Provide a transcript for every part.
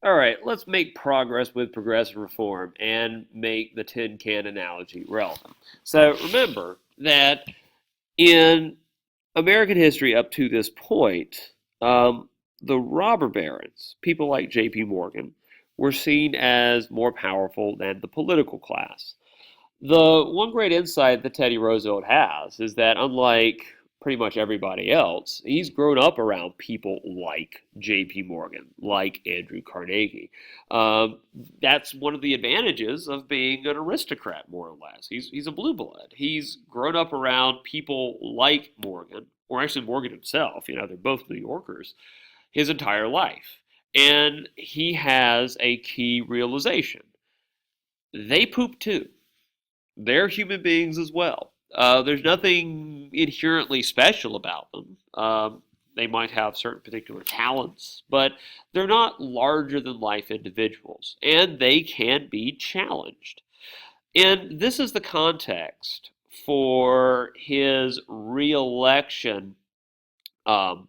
All right, let's make progress with progressive reform and make the tin can analogy relevant. So remember that in American history up to this point, the robber barons, people like J.P. Morgan, were seen as more powerful than the political class. The one great insight that Teddy Roosevelt has is that unlike pretty much everybody else, he's grown up around people like J.P. Morgan, like Andrew Carnegie. Um, that's one of the advantages of being an aristocrat, more or less. He's a blue blood. He's grown up around people like Morgan, or actually Morgan himself. You know, they're both New Yorkers, his entire life. And he has a key realization. They poop too. They're human beings as well. There's nothing inherently special about them. They might have certain particular talents, but they're not larger than life individuals, and they can be challenged. And this is the context for his reelection um,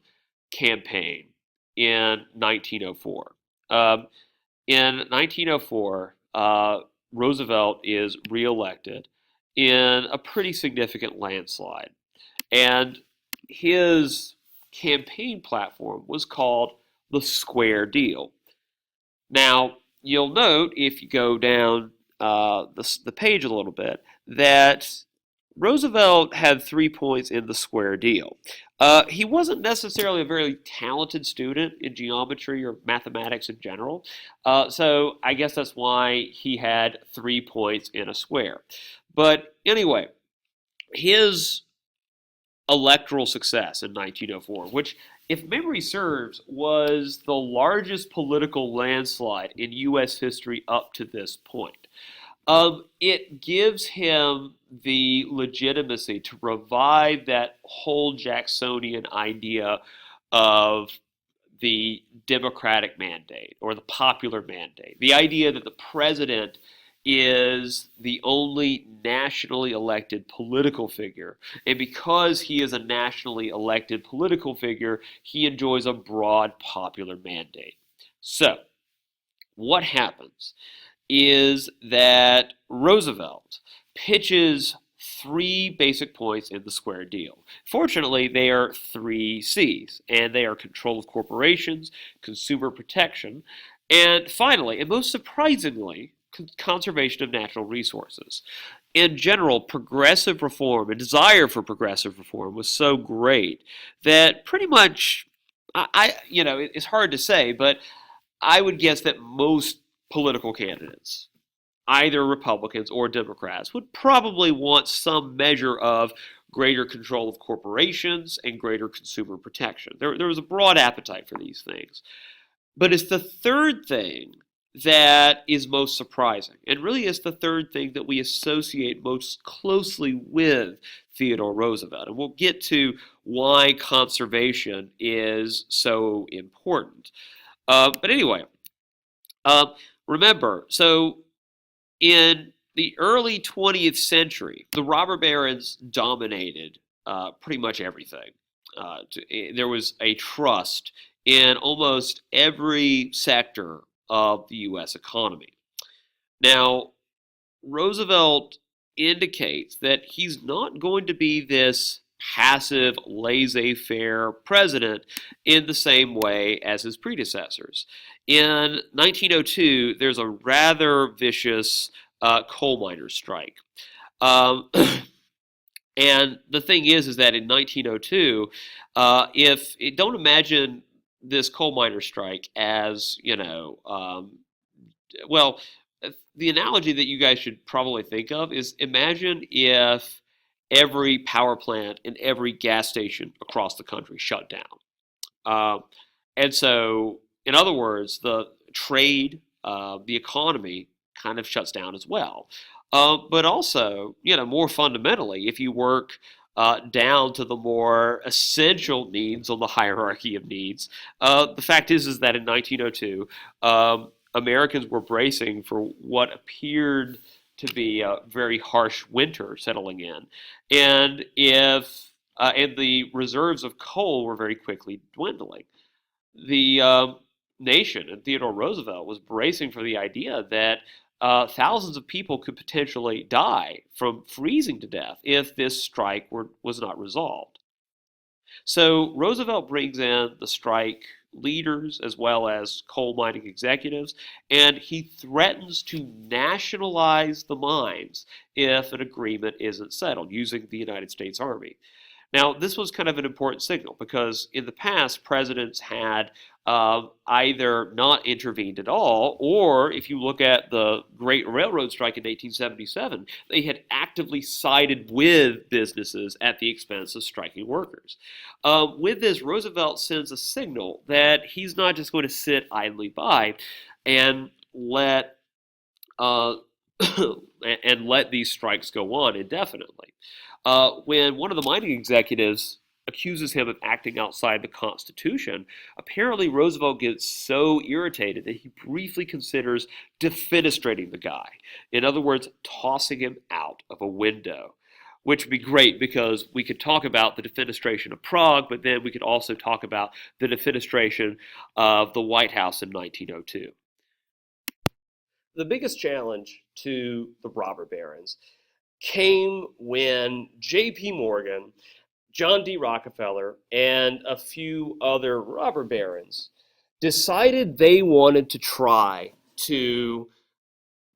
campaign in 1904. In 1904, Roosevelt is reelected in a pretty significant landslide. And his campaign platform was called the Square Deal. Now, you'll note if you go down the page a little bit that Roosevelt had 3 points in the square deal. He wasn't necessarily a very talented student in geometry or mathematics in general, so I guess that's why he had 3 points in a square. But anyway, his electoral success in 1904, which, if memory serves, was the largest political landslide in U.S. history up to this point. It gives him the legitimacy to revive that whole Jacksonian idea of the democratic mandate or the popular mandate. The idea that the president is the only nationally elected political figure. And because he is a nationally elected political figure, he enjoys a broad popular mandate. So, what happens is that Roosevelt pitches three basic points in the square deal. Fortunately, they are three C's, and they are control of corporations, consumer protection, and finally, and most surprisingly, conservation of natural resources. In general, progressive reform and desire for progressive reform was so great that pretty much, it's hard to say, but I would guess that most political candidates, either Republicans or Democrats, would probably want some measure of greater control of corporations and greater consumer protection. There was a broad appetite for these things. But it's the third thing that is most surprising, and really is the third thing that we associate most closely with Theodore Roosevelt. And we'll get to why conservation is so important. But anyway, uh, remember, so in the early 20th century, the robber barons dominated pretty much everything. There was a trust in almost every sector of the U.S. economy. Now, Roosevelt indicates that he's not going to be this passive, laissez faire president in the same way as his predecessors. In 1902, there's a rather vicious coal miners' strike. Um, and the thing is that in 1902, if don't imagine this coal miner strike as well, the analogy that you guys should probably think of is imagine if every power plant and every gas station across the country shut down. Um, and so, in other words, the trade, the economy kind of shuts down as well. But also, more fundamentally, if you work down to the more essential needs on the hierarchy of needs, the fact is that in 1902, Americans were bracing for what appeared to be a very harsh winter settling in, and the reserves of coal were very quickly dwindling. The nation and Theodore Roosevelt was bracing for the idea that thousands of people could potentially die from freezing to death if this strike was not resolved. So Roosevelt brings in the strike leaders as well as coal mining executives, and he threatens to nationalize the mines if an agreement isn't settled using the United States Army. Now, this was kind of an important signal because in the past, presidents had either not intervened at all, or if you look at the Great Railroad Strike in 1877, they had actively sided with businesses at the expense of striking workers. With this, Roosevelt sends a signal that he's not just going to sit idly by and let uh, and let these strikes go on indefinitely. When one of the mining executives accuses him of acting outside the Constitution, apparently Roosevelt gets so irritated that he briefly considers defenestrating the guy. In other words, tossing him out of a window. Which would be great because we could talk about the defenestration of Prague, but then we could also talk about the defenestration of the White House in 1902. The biggest challenge to the robber barons came when J.P. Morgan, John D. Rockefeller, and a few other robber barons decided they wanted to try to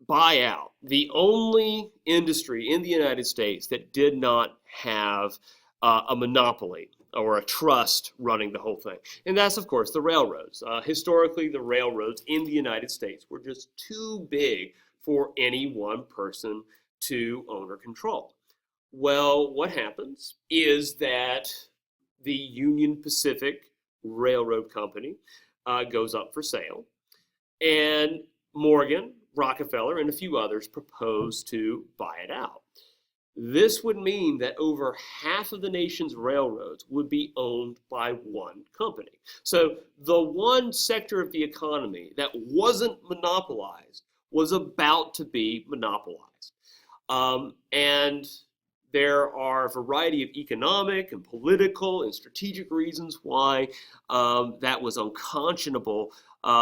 buy out the only industry in the United States that did not have a monopoly or a trust running the whole thing. And that's, of course, the railroads. Historically, the railroads in the United States were just too big for any one person to own or control. Well, what happens is that the Union Pacific Railroad Company goes up for sale, and Morgan, Rockefeller, and a few others propose to buy it out. This would mean that over half of the nation's railroads would be owned by one company. So the one sector of the economy that wasn't monopolized was about to be monopolized. And there are a variety of economic and political and strategic reasons why that was unconscionable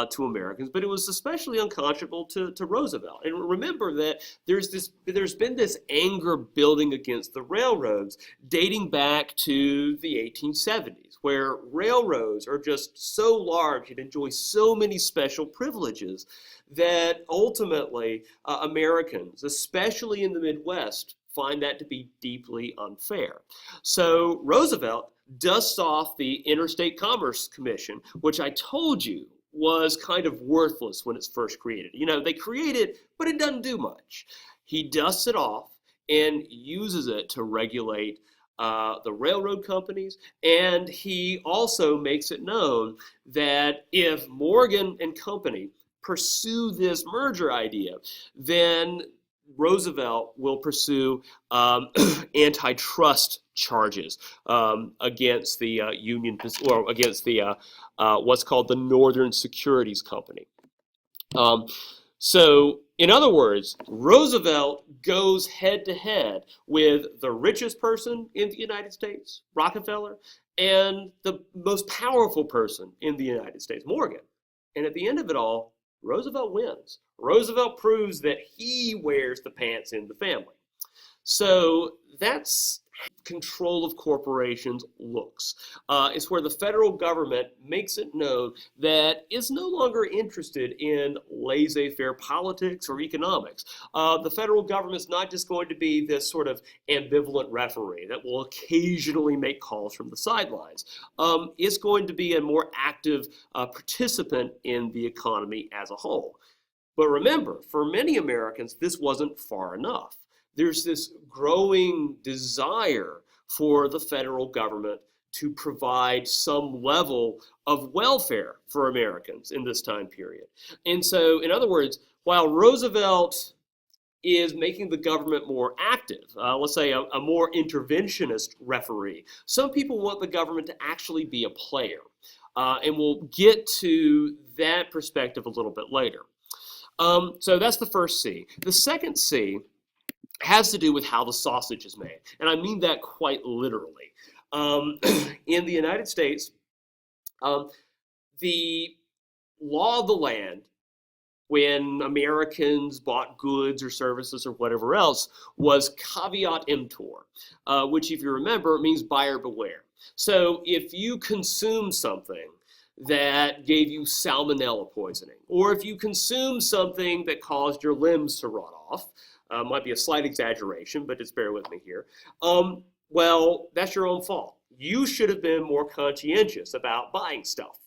to Americans, but it was especially unconscionable to Roosevelt. And remember that there's been this anger building against the railroads dating back to the 1870s, where railroads are just so large and enjoy so many special privileges that ultimately Americans, especially in the Midwest, find that to be deeply unfair. So Roosevelt dusts off the Interstate Commerce Commission, which I told you was kind of worthless when it's first created. You know, they create it, but it doesn't do much. He dusts it off and uses it to regulate the railroad companies, and he also makes it known that if Morgan and company pursue this merger idea, then Roosevelt will pursue antitrust charges against the Union, or against the what's called the Northern Securities Company. So, in other words, Roosevelt goes head to head with the richest person in the United States, Rockefeller, and the most powerful person in the United States, Morgan. And at the end of it all, Roosevelt wins. Roosevelt proves that he wears the pants in the family. So that's how control of corporations looks. It's where the federal government makes it known that it's no longer interested in laissez-faire politics or economics. The federal government's not just going to be this sort of ambivalent referee that will occasionally make calls from the sidelines. It's going to be a more active participant in the economy as a whole. But remember, for many Americans, this wasn't far enough. There's this growing desire for the federal government to provide some level of welfare for Americans in this time period. And so, in other words, while Roosevelt is making the government more active, let's say a more interventionist referee, some people want the government to actually be a player. And we'll get to that perspective a little bit later. So that's the first C. The second C has to do with how the sausage is made. And I mean that quite literally. In the United States, the law of the land, when Americans bought goods or services or whatever else, was caveat emptor, which, if you remember, means buyer beware. So if you consume something that gave you salmonella poisoning, or if you consume something that caused your limbs to rot off, might be a slight exaggeration, but just bear with me here, well, that's your own fault. You should have been more conscientious about buying stuff.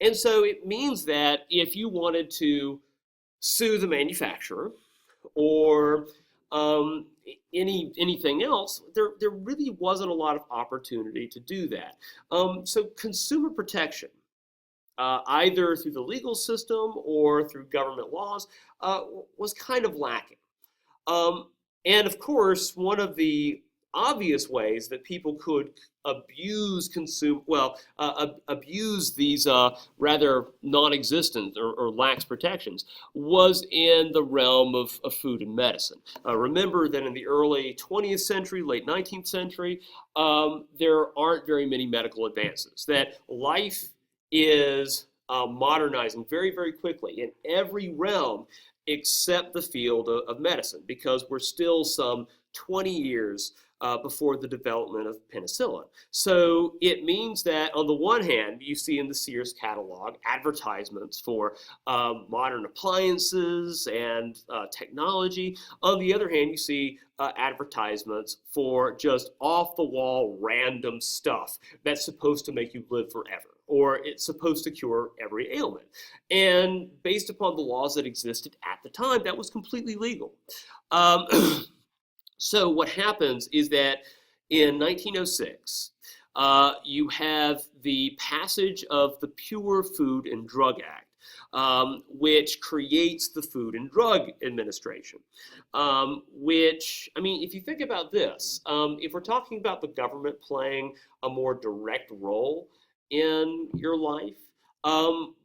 And so it means that if you wanted to sue the manufacturer or anything else, there really wasn't a lot of opportunity to do that. So consumer protection, either through the legal system or through government laws, was kind of lacking. And of course, one of the obvious ways that people could abuse abuse these rather non-existent or lax protections was in the realm of food and medicine. Remember that in the early 20th century, late 19th century, there aren't very many medical advances, that life is modernizing very, very quickly in every realm except the field of medicine, because we're still some 20 years before the development of penicillin. So it means that on the one hand, you see in the Sears catalog advertisements for modern appliances and technology. On the other hand, you see advertisements for just off-the-wall random stuff that's supposed to make you live forever, or it's supposed to cure every ailment. And based upon the laws that existed at the time, that was completely legal. So what happens is that in 1906, you have the passage of the Pure Food and Drug Act, which creates the Food and Drug Administration, which, I mean, if you think about this, if we're talking about the government playing a more direct role in your life,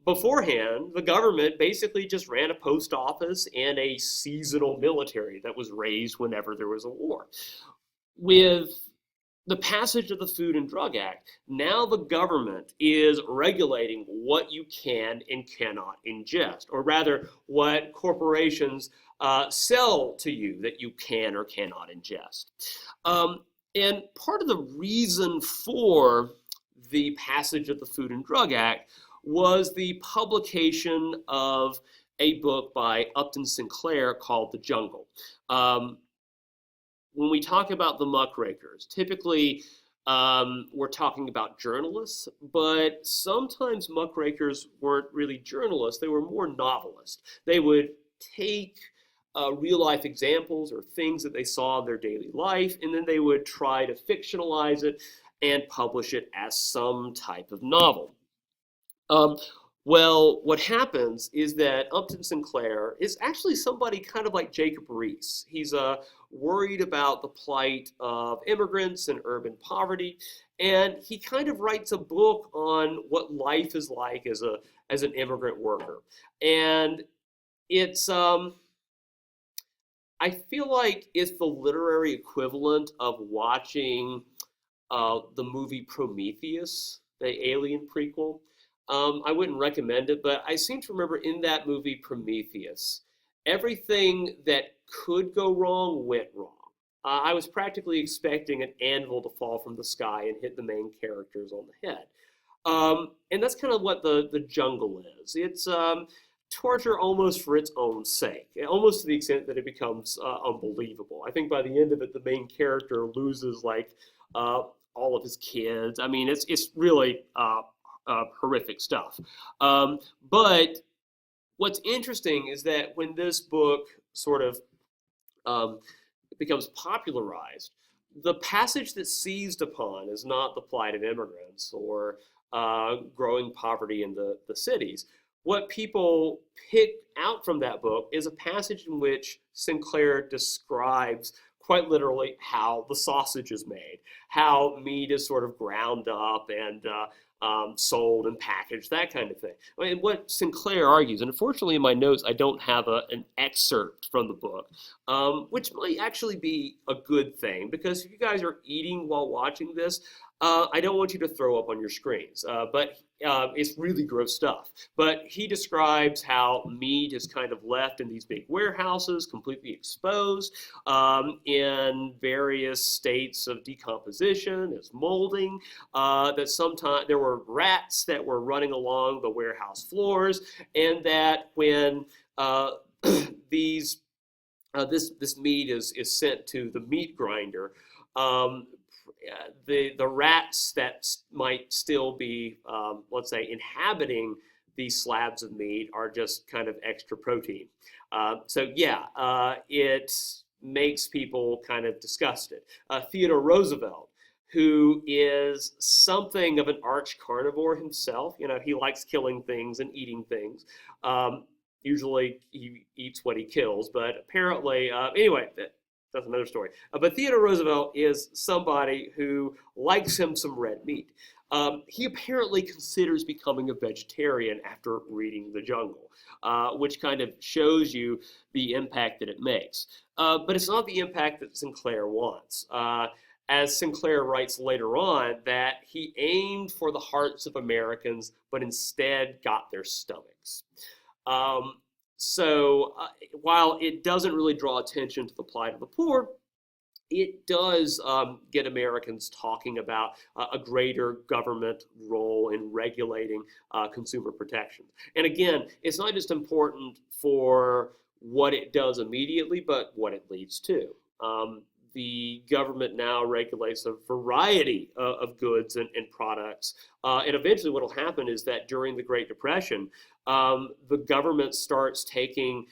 beforehand, the government basically just ran a post office and a seasonal military that was raised whenever there was a war. With the passage of the Food and Drug Act, now the government is regulating what you can and cannot ingest, or rather, what corporations sell to you that you can or cannot ingest. And part of the reason for the passage of the Food and Drug Act was the publication of a book by Upton Sinclair called The Jungle. When we talk about the muckrakers, typically we're talking about journalists, but sometimes muckrakers weren't really journalists, they were more novelists. They would take real life examples or things that they saw in their daily life, and then they would try to fictionalize it and publish it as some type of novel. Well, what happens is that Upton Sinclair is actually somebody kind of like Jacob Riis. He's worried about the plight of immigrants and urban poverty, and he kind of writes a book on what life is like as an immigrant worker. And it's I feel like it's the literary equivalent of watching the movie Prometheus, the Alien prequel. I wouldn't recommend it, but I seem to remember in that movie Prometheus, everything that could go wrong went wrong. I was practically expecting an anvil to fall from the sky and hit the main characters on the head. And that's kind of what the Jungle is. It's torture almost for its own sake, almost to the extent that it becomes unbelievable. I think by the end of it, the main character loses like all of his kids. I mean, it's really horrific stuff. But what's interesting is that when this book sort of becomes popularized, the passage that's seized upon is not the plight of immigrants or growing poverty in the cities. What people pick out from that book is a passage in which Sinclair describes quite literally how the sausage is made, how meat is sort of ground up and sold and packaged, that kind of thing. I mean, what Sinclair argues, and unfortunately in my notes I don't have an excerpt from the book, which might actually be a good thing, because if you guys are eating while watching this, I don't want you to throw up on your screens, but it's really gross stuff. But he describes how meat is kind of left in these big warehouses, completely exposed, in various states of decomposition, as molding. That sometimes there were rats that were running along the warehouse floors, and that when these this meat is sent to the meat grinder. Um, the rats that might still be, let's say, inhabiting these slabs of meat are just kind of extra protein. So yeah, it makes people kind of disgusted. Theodore Roosevelt, who is something of an arch carnivore himself, he likes killing things and eating things. Um, Usually he eats what he kills, but apparently, anyway, that's another story. But Theodore Roosevelt is somebody who likes him some red meat. He apparently considers becoming a vegetarian after reading The Jungle, which kind of shows you the impact that it makes. But it's not the impact that Sinclair wants. As Sinclair writes later on, that he aimed for the hearts of Americans, but instead got their stomachs. So while it doesn't really draw attention to the plight of the poor, it does get Americans talking about a greater government role in regulating consumer protections. And again, it's not just important for what it does immediately, but what it leads to. The government now regulates a variety of goods and products. And eventually what will happen is that during the Great Depression, the government starts taking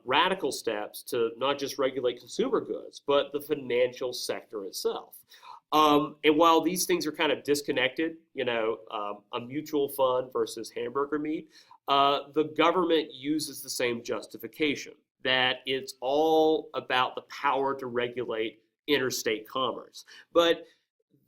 radical steps to not just regulate consumer goods, but the financial sector itself. And while these things are kind of disconnected, a mutual fund versus hamburger meat, the government uses the same justification, that it's all about the power to regulate interstate commerce. But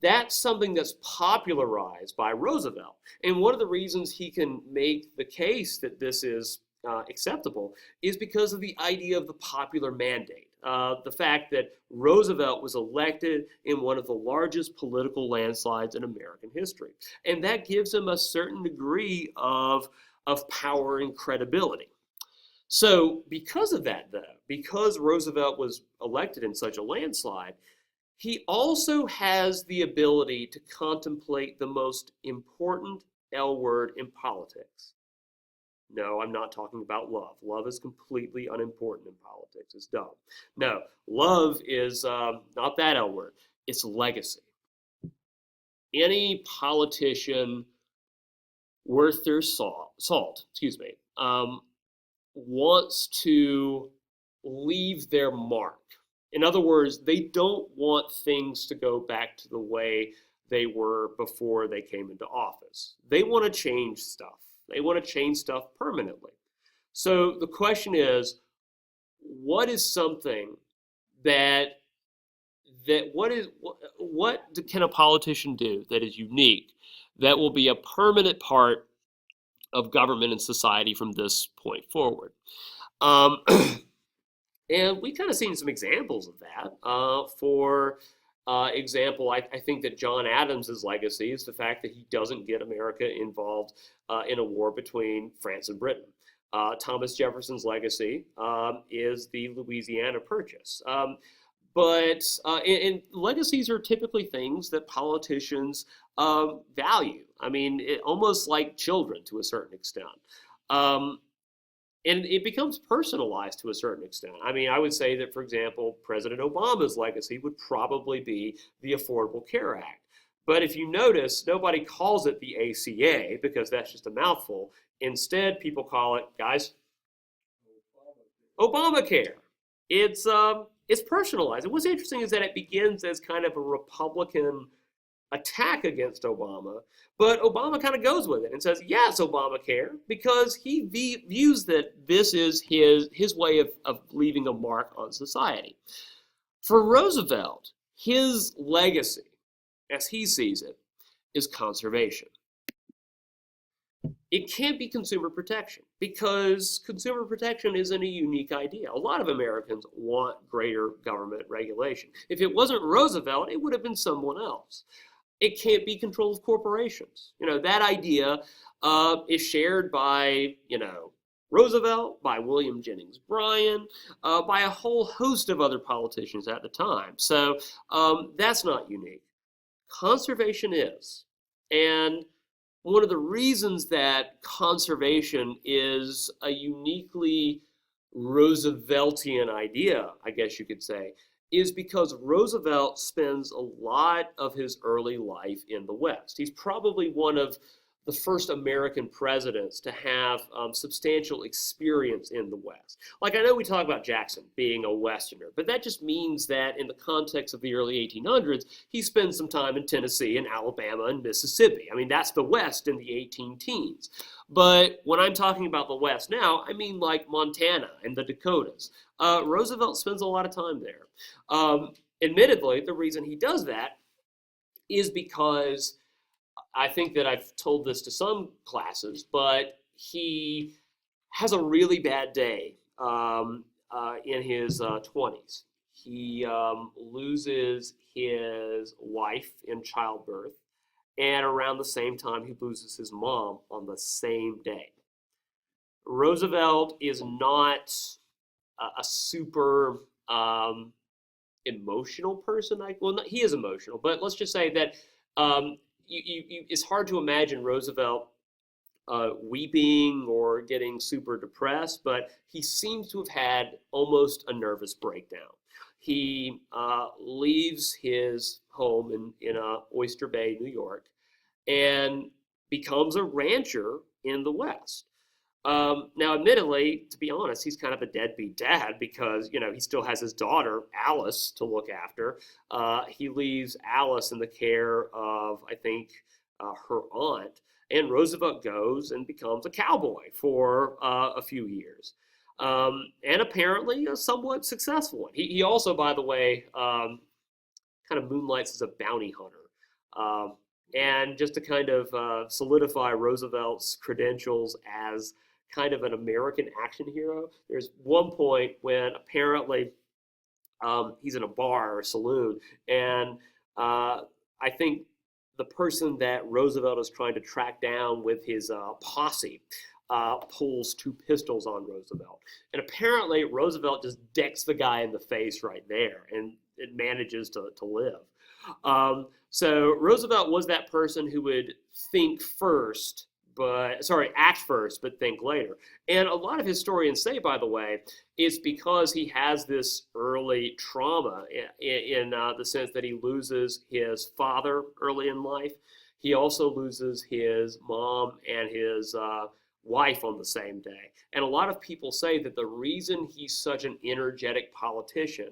that's something that's popularized by Roosevelt. And one of the reasons he can make the case that this is acceptable is because of the idea of the popular mandate. The fact that Roosevelt was elected in one of the largest political landslides in American history. And that gives him a certain degree of power and credibility. So because of that, though, because Roosevelt was elected in such a landslide, he also has the ability to contemplate the most important L word in politics. No, I'm not talking about love. Love is completely unimportant in politics. It's dumb. No, love is not that L word. It's legacy. Any politician worth their salt, wants to leave their mark. In other words, they don't want things to go back to the way they were before they came into office. They want to change stuff. They want to change stuff permanently. So the question is, what is something that what can a politician do that is unique, that will be a permanent part of government and society from this point forward? And we kind of seen some examples of that. For example, I think that John Adams' legacy is the fact that he doesn't get America involved in a war between France and Britain. Thomas Jefferson's legacy is the Louisiana Purchase. But legacies are typically things that politicians value. I mean, almost like children to a certain extent. And it becomes personalized to a certain extent. I mean, I would say that, for example, President Obama's legacy would probably be the Affordable Care Act. But if you notice, nobody calls it the ACA because that's just a mouthful. Instead, people call it, guys, Obamacare. It's personalized. And what's interesting is that it begins as kind of a Republican attack against Obama, but Obama kind of goes with it and says, yeah, it's Obamacare, because he views that this is his way of leaving a mark on society. For Roosevelt, his legacy, as he sees it, is conservation. It can't be consumer protection, because consumer protection isn't a unique idea. A lot of Americans want greater government regulation. If it wasn't Roosevelt, it would have been someone else. it can't be controlled with corporations. That idea is shared by, Roosevelt, by William Jennings Bryan, by a whole host of other politicians at the time. So that's not unique. Conservation is. And one of the reasons that conservation is a uniquely Rooseveltian idea, I guess you could say, is because Roosevelt spends a lot of his early life in the West. He's probably one of the first American presidents to have substantial experience in the West. Like, I know we talk about Jackson being a Westerner, but that just means that in the context of the early 1800s, he spends some time in Tennessee and Alabama and Mississippi. I mean, that's the West in the 18 teens. But when I'm talking about the West now, I mean like Montana and the Dakotas. Roosevelt spends a lot of time there. Admittedly, the reason he does that is because I think that I've told this to some classes, but he has a really bad day in his 20s. He loses his wife in childbirth, and around the same time, he loses his mom on the same day. Roosevelt is not a super emotional person. He is emotional, but let's just say that it's hard to imagine Roosevelt weeping or getting super depressed, but he seems to have had almost a nervous breakdown. He leaves his home in Oyster Bay, New York, and becomes a rancher in the West. Now, admittedly, to be honest, he's kind of a deadbeat dad because, he still has his daughter, Alice, to look after. He leaves Alice in the care of, I think, her aunt. And Roosevelt goes and becomes a cowboy for a few years. And apparently a somewhat successful one. He also, by the way, kind of moonlights as a bounty hunter. And just to kind of solidify Roosevelt's credentials as kind of an American action hero, there's one point when apparently he's in a bar or a saloon, and I think the person that Roosevelt is trying to track down with his posse pulls two pistols on Roosevelt. And apparently Roosevelt just decks the guy in the face right there, and it manages to live. So Roosevelt was that person who would act first, but think later. And a lot of historians say, by the way, it's because he has this early trauma in the sense that he loses his father early in life. He also loses his mom and his wife on the same day. And a lot of people say that the reason he's such an energetic politician,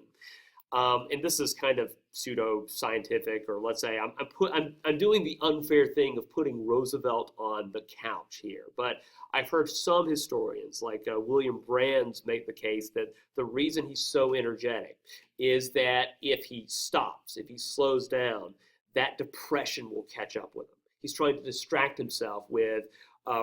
and this is kind of pseudo-scientific, or let's say I'm doing the unfair thing of putting Roosevelt on the couch here, but I've heard some historians, like William Brands, make the case that the reason he's so energetic is that if he stops, if he slows down, that depression will catch up with him. He's trying to distract himself with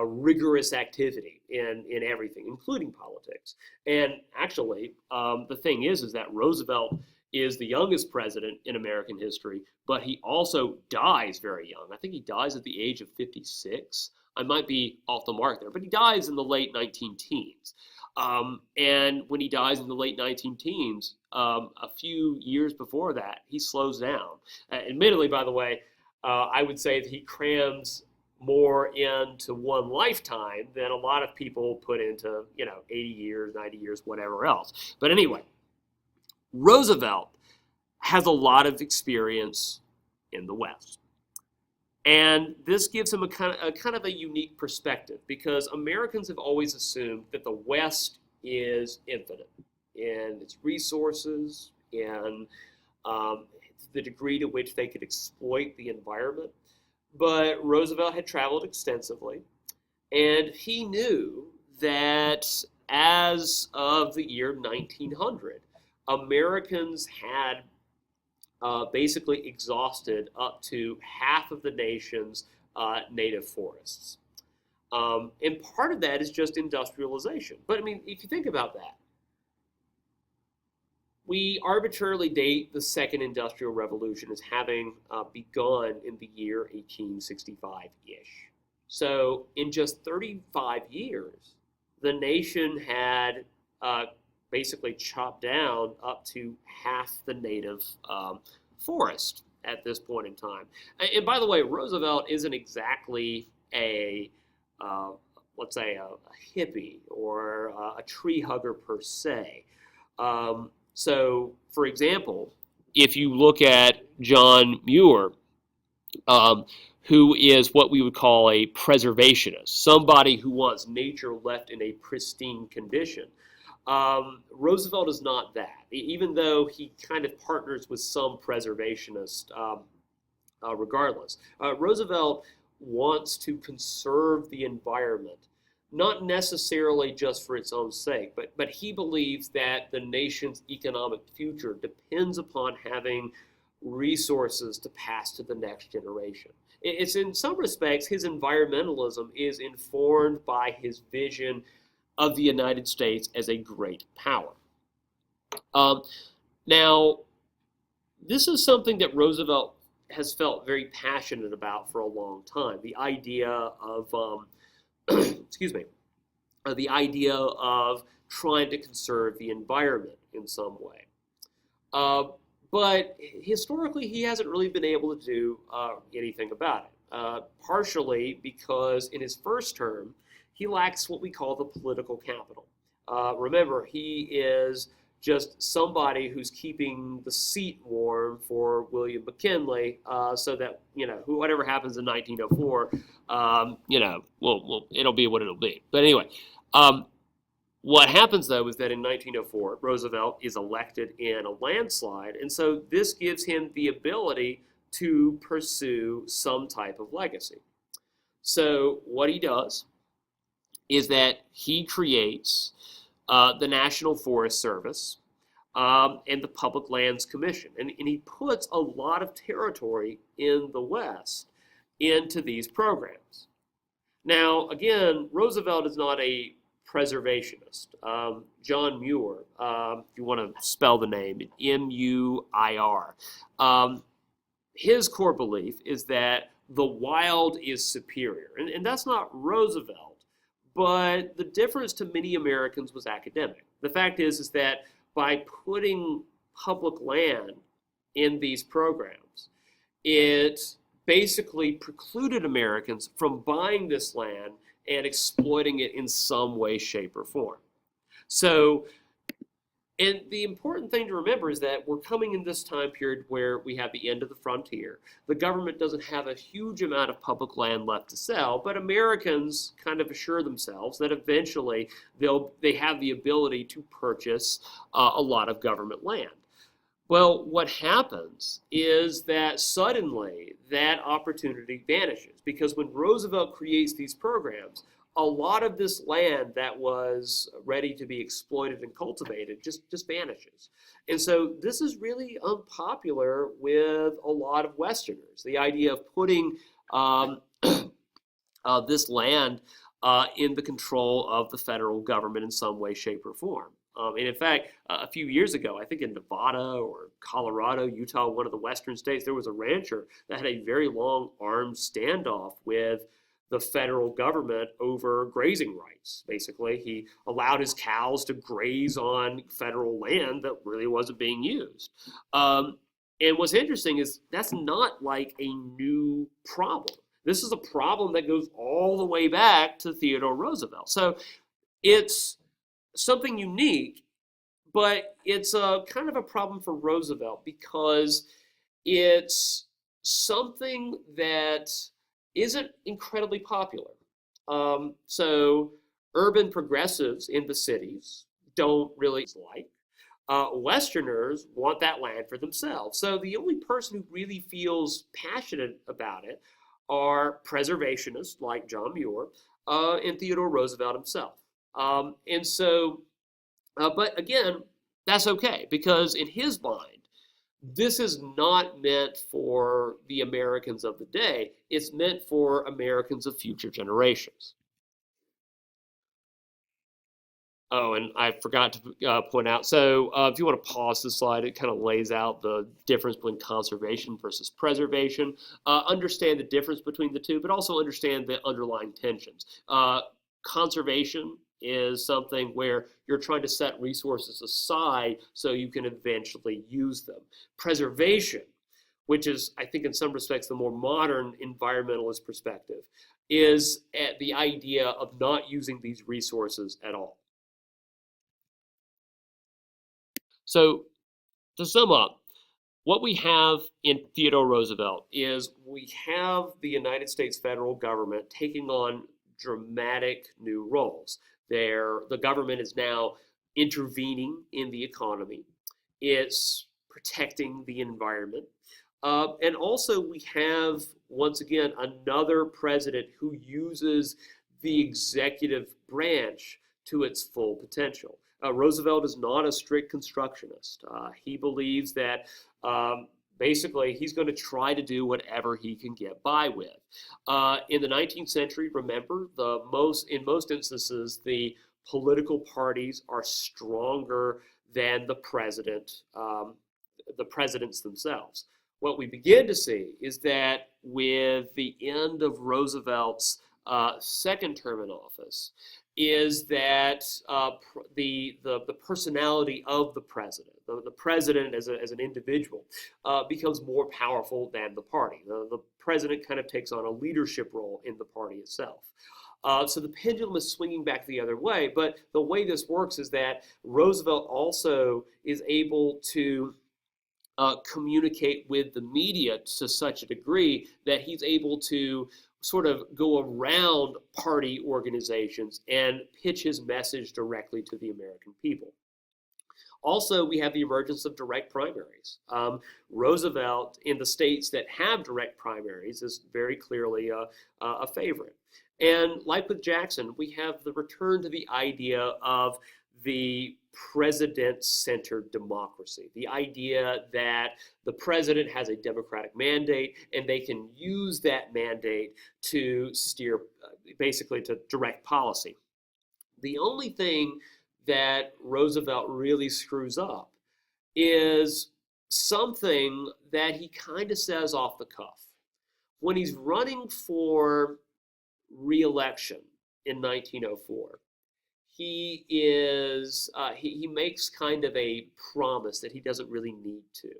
rigorous activity in everything, including politics. And actually, the thing is that Roosevelt is the youngest president in American history, but he also dies very young. I think he dies at the age of 56. I might be off the mark there, but he dies in the late 19 teens. And when he dies in the late 19 teens, a few years before that, he slows down. Admittedly, by the way, I would say that he crams more into one lifetime than a lot of people put into, 80 years, 90 years, whatever else. But anyway, Roosevelt has a lot of experience in the West. And this gives him a kind of a unique perspective, because Americans have always assumed that the West is infinite in its resources and the degree to which they could exploit the environment. But Roosevelt had traveled extensively, and he knew that as of the year 1900, Americans had basically exhausted up to half of the nation's native forests. And part of that is just industrialization. But I mean, if you think about that, We arbitrarily date the Second Industrial Revolution as having begun in the year 1865-ish. So in just 35 years, the nation had uh, basically chopped down up to half the native forest at this point in time. And by the way, Roosevelt isn't exactly a uh, let's say a hippie or a tree hugger per se. So, for example, if you look at John Muir, um, who is what we would call a preservationist, somebody who wants nature left in a pristine condition. Roosevelt is not that, even though he kind of partners with some preservationists regardless. Roosevelt wants to conserve the environment, not necessarily just for its own sake, but he believes that the nation's economic future depends upon having resources to pass to the next generation. It's in some respects, his environmentalism is informed by his vision of the United States as a great power. Um, Now, this is something that Roosevelt has felt very passionate about for a long time. The idea of, excuse me, the idea of trying to conserve the environment in some way. Uh, but historically, he hasn't really been able to do anything about it. Partially because in his first term, he lacks what we call the political capital. Remember, he is just somebody who's keeping the seat warm for William McKinley, so that whatever happens in 1904, well, it'll be what it'll be. But anyway, what happens though is that in 1904, Roosevelt is elected in a landslide, and so this gives him the ability to pursue some type of legacy. So what he does is that he creates the National Forest Service and the Public Lands Commission. And he puts a lot of territory in the West into these programs. Now, again, Roosevelt is not a preservationist. John Muir, if you want to spell the name, M-U-I-R. His core belief is that the wild is superior. And that's not Roosevelt, but the difference to many Americans was academic. The fact is that by putting public land in these programs, it basically precluded Americans from buying this land and exploiting it in some way, shape, or form. So, and the important thing to remember is that we're coming in this time period where we have the end of the frontier. The government doesn't have a huge amount of public land left to sell, but Americans kind of assure themselves that eventually they have the ability to purchase a lot of government land. Well, what happens is that suddenly that opportunity vanishes, because when Roosevelt creates these programs, a lot of this land that was ready to be exploited and cultivated just vanishes. And so this is really unpopular with a lot of Westerners. The idea of putting this land in the control of the federal government in some way, shape, or form. And in fact, a few years ago, I think in Nevada or Colorado, Utah, one of the western states, there was a rancher that had a very long armed standoff with the federal government over grazing rights. Basically, he allowed his cows to graze on federal land that really wasn't being used. And what's interesting is that's not like a new problem. This is a problem that goes all the way back to Theodore Roosevelt. So it's something unique, but it's a kind of a problem for Roosevelt because it's something that isn't incredibly popular. So urban progressives in the cities don't really like. Westerners want that land for themselves. So the only person who really feels passionate about it are preservationists like John Muir and Theodore Roosevelt himself. And so, but again, that's okay, because in his mind, this is not meant for the Americans of the day. It's meant for Americans of future generations. Oh, and I forgot to point out, so if you want to pause the slide, it kind of lays out the difference between conservation versus preservation. Understand the difference between the two, but also understand the underlying tensions. Conservation is something where you're trying to set resources aside so you can eventually use them. Preservation, which is, I think, in some respects, the more modern environmentalist perspective, is at the idea of not using these resources at all. So, to sum up, what we have in Theodore Roosevelt is we have the United States federal government taking on dramatic new roles. The government is now intervening in the economy. It's protecting the environment. And also, we have, once again, another president who uses the executive branch to its full potential. Roosevelt is not a strict constructionist. He believes that basically he's going to try to do whatever he can get by with. In the 19th century, remember, in most instances, the political parties are stronger than the presidents themselves. What we begin to see is that with the end of Roosevelt's second term in office, is that the personality of the president as an individual, becomes more powerful than the party. The president kind of takes on a leadership role in the party itself. So the pendulum is swinging back the other way, but the way this works is that Roosevelt also is able to communicate with the media to such a degree that he's able to sort of go around party organizations and pitch his message directly to the American people. Also, we have the emergence of direct primaries. Roosevelt, in the states that have direct primaries, is very clearly a favorite. And like with Jackson, we have the return to the idea of the president-centered democracy, the idea that the president has a democratic mandate and they can use that mandate to steer, basically to direct policy. The only thing that Roosevelt really screws up is something that he kind of says off the cuff. When he's running for re-election in 1904, he makes kind of a promise that he doesn't really need to.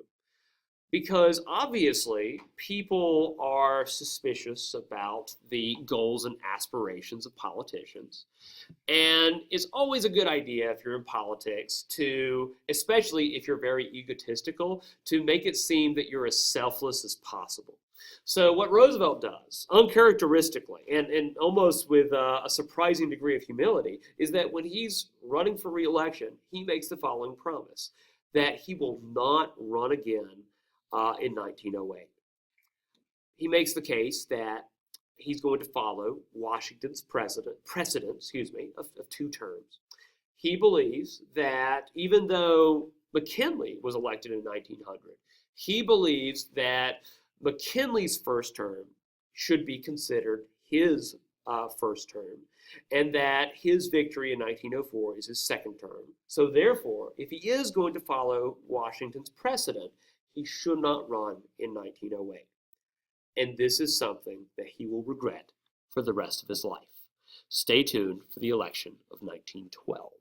Because obviously, people are suspicious about the goals and aspirations of politicians. And it's always a good idea if you're in politics to, especially if you're very egotistical, to make it seem that you're as selfless as possible. So what Roosevelt does, uncharacteristically, and almost with a surprising degree of humility, is that when he's running for re-election, he makes the following promise, that he will not run again in 1908. He makes the case that he's going to follow Washington's precedent, of 2 terms. He believes that even though McKinley was elected in 1900, he believes that McKinley's first term should be considered his first term, and that his victory in 1904 is his second term. So therefore, if he is going to follow Washington's precedent, he should not run in 1908. And this is something that he will regret for the rest of his life. Stay tuned for the election of 1912.